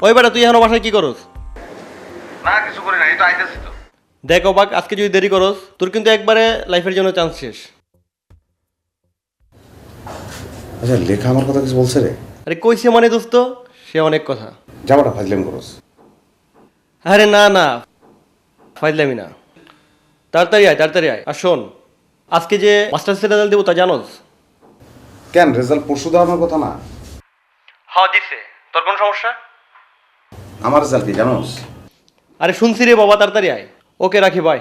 ওই বেটা তুই এখন বাসায় কি করস? না কিছু করি না, এই তো আইতেছি তো। দেখ অবাক, আজকে যদি দেরি করস তোর কিন্তু একবারে লাইফের জন্য চান্স শেষ। আচ্ছা লেখা আমার কথা কিছু বলছে রে? আরে কইছে মানে দোস্ত, সে অনেক কথা। যাবাটা ফাজলাম করস। আরে না না, ফাইজলামি না। তাড়াতাড়ি আয়। আর শোন, আজকে যে মাস্টার্স রেজাল্ট দেবো তা জানোস? কেন রেজাল্ট পরশু দেওয়ার কথা না? হ্যাঁ দিছে। তোর কোন সমস্যা? আমার রেজাল্ট কি জানোস? আরে শুনছি রে বাবা, তাড়াতাড়ি আয়। ওকে রাখি, বাই।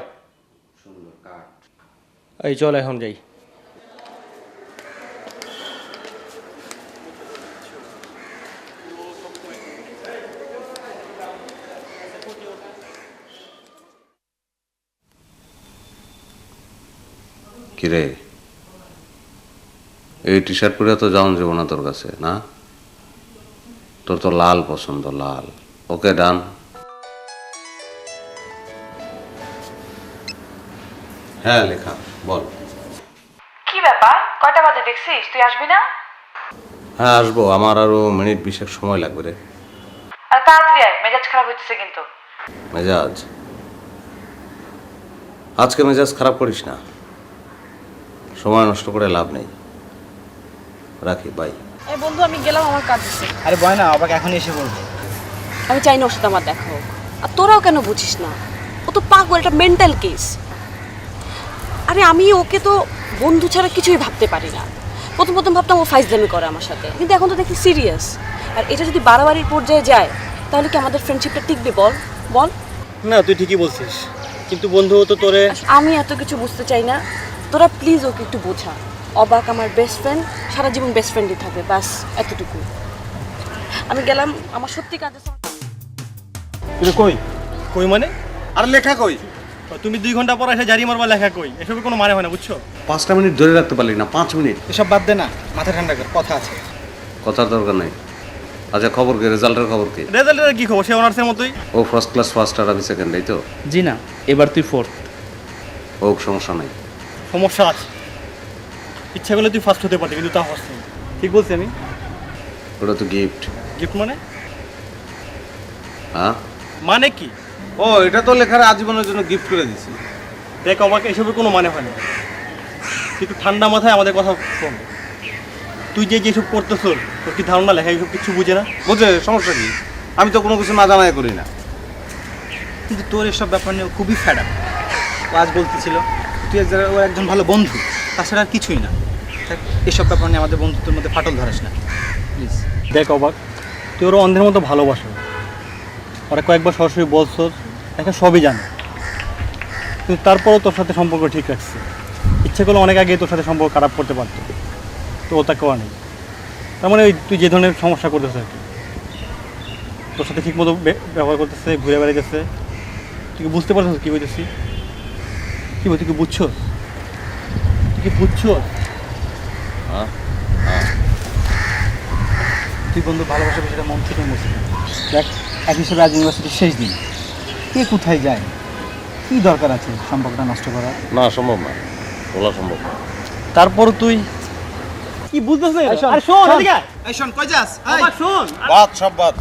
এই চল এখন যাই। কিরে, এই টি শার্ট পরে তো যাওয়া যাবো না তোর কাছে, না? তোর তো লাল পছন্দ, লাল। ওকে ডান। হ্যাঁ লেখা বল। কি ব্যাপার, কয়টা বাজে দেখছিস? তুই আসবি না? হ্যাঁ আসবো, আমার আরো মিনিট 20 সময় লাগবে রে। আর তাড়াতাড়ি আয়, মেজাজ খারাপ হইতেছে কিন্তু। মেজাজ? আজকে মেজাজ খারাপ করিস না, সময় নষ্ট করে লাভ নেই। রাখি, বাই। এই বন্ধু আমি গেলাম, আমার কাজ আছে। আরে বয় না, আবার এখন এসে বলবো। আমি চাই না ওর সাথে আমার দেখা হোক। আর তোরাও কেন বুঝিস না? ও তো পাগল, এটা মেন্টাল কেস। আরে আমি ওকে তো বন্ধু ছাড়া কিছুই ভাবতে পারি না। প্রথম ভাবতাম ও ফাইজলামি করে আমার সাথে, কিন্তু এখন তো দেখি সিরিয়াস। আর এটা যদি বাড়াবাড়ির পর্যায়ে যায় তাহলে কি আমাদের ফ্রেন্ডশিপটা টিকবে? বল বল। না তুই ঠিকই বলছিস, কিন্তু বন্ধু তো তোরে। আমি এত কিছু বুঝতে চাই না, তোরা প্লিজ ওকে একটু বোঝা। অবাক আমার বেস্ট ফ্রেন্ড, সারা জীবন বেস্ট ফ্রেন্ডই থাকবে, ব্যাস এতটুকু। আমি গেলাম, আমার সত্যি কাজ আছে। কই কই মানে? আর লেখা কই? তুমি 2 ঘন্টা পর এসে জারি মারবা, লেখা কই? এসবে কোনো মানে হয় না, বুঝছো? 5টা মিনিট ধরে রাখতে পারলি না? 5 মিনিট? এসব বাদ দে না, মাথা ঠান্ডা কর, কথা আছে। কথার দরকার নেই। আচ্ছা খবর কি, রেজাল্টের খবর কি? রেজাল্টের কি খবর? সে অনার্সের মতোই। ও ফার্স্ট ক্লাস ফার্স্ট আর আমি সেকেন্ড, এই তো? জি না, এবার তুই ফোর্থ। হোক, সমস্যা নাই। সমস্যা আছে, ইচ্ছা করলে তুই ফার্স্ট হতে পারতি, কিন্তু তা হচ্ছে না। ঠিক বলছি আমি? ওটা তো গিফট। গিফট মানে? হ্যাঁ মানে কি? ও এটা তো লেখার আজীবনের জন্য গিফট করে দিছি। দেখ আমাকে এসবের কোনো মানে হয় না, কিন্তু ঠান্ডা মাথায় আমাদের কথা শোন। তুই যে যেসব করতেছ, তোর কি ধারণা লেখা এসব কিছু বুঝে না? বুঝে সমস্যা কি? আমি তো কোনো কিছু না জানাই করি না। কিন্তু তোর এসব ব্যাপার নিয়ে খুবই ফ্যাডা। ও আজ বলতেছিল তুই ও একজন ভালো বন্ধু, তাছাড়া আর কিছুই না। এসব ব্যাপার নিয়ে আমাদের বন্ধুত্বের মধ্যে ফাটল ধরাস না প্লিজ। দেখ অবাক, তুই ওরা অন্ধের মতো ভালোবাসো। ওরা কয়েকবার সরাসরি বলছ, দেখা সবই জানে, কিন্তু তারপরও তোর সাথে সম্পর্ক ঠিক রাখছে। ইচ্ছে করলে অনেক আগে তোর সাথে সম্পর্ক খারাপ করতে পারতো, তো ও তা কেউ নেই। তার মানে ওই তুই যে ধরনের সমস্যা করতেছে আর কি, তোর সাথে ঠিক মতো ব্যবহার করতেছে, ঘুরে বেড়াইতেছে, তুই কি বুঝতে পারছিস কী হইতেছি? কি বল, তুই কি বুঝছো? তুই কি বুঝছো? তুই বন্ধু ভালোবাসা বিষয়টা মন থেকে মুছে দেখ। এক হিসেবে আজ ইউনিভার্সিটির শেষ দিন, কে কোথায় যায়, কি দরকার আছে সম্পর্কটা নষ্ট করার? না, সম্ভব না, বলা সম্ভব না। তারপর তুই কি বুঝতেছিস? আরে শোন, এদিকে আয়। এই শোন, কই যাস? বাবা, শোন। বাদ সব বাদ।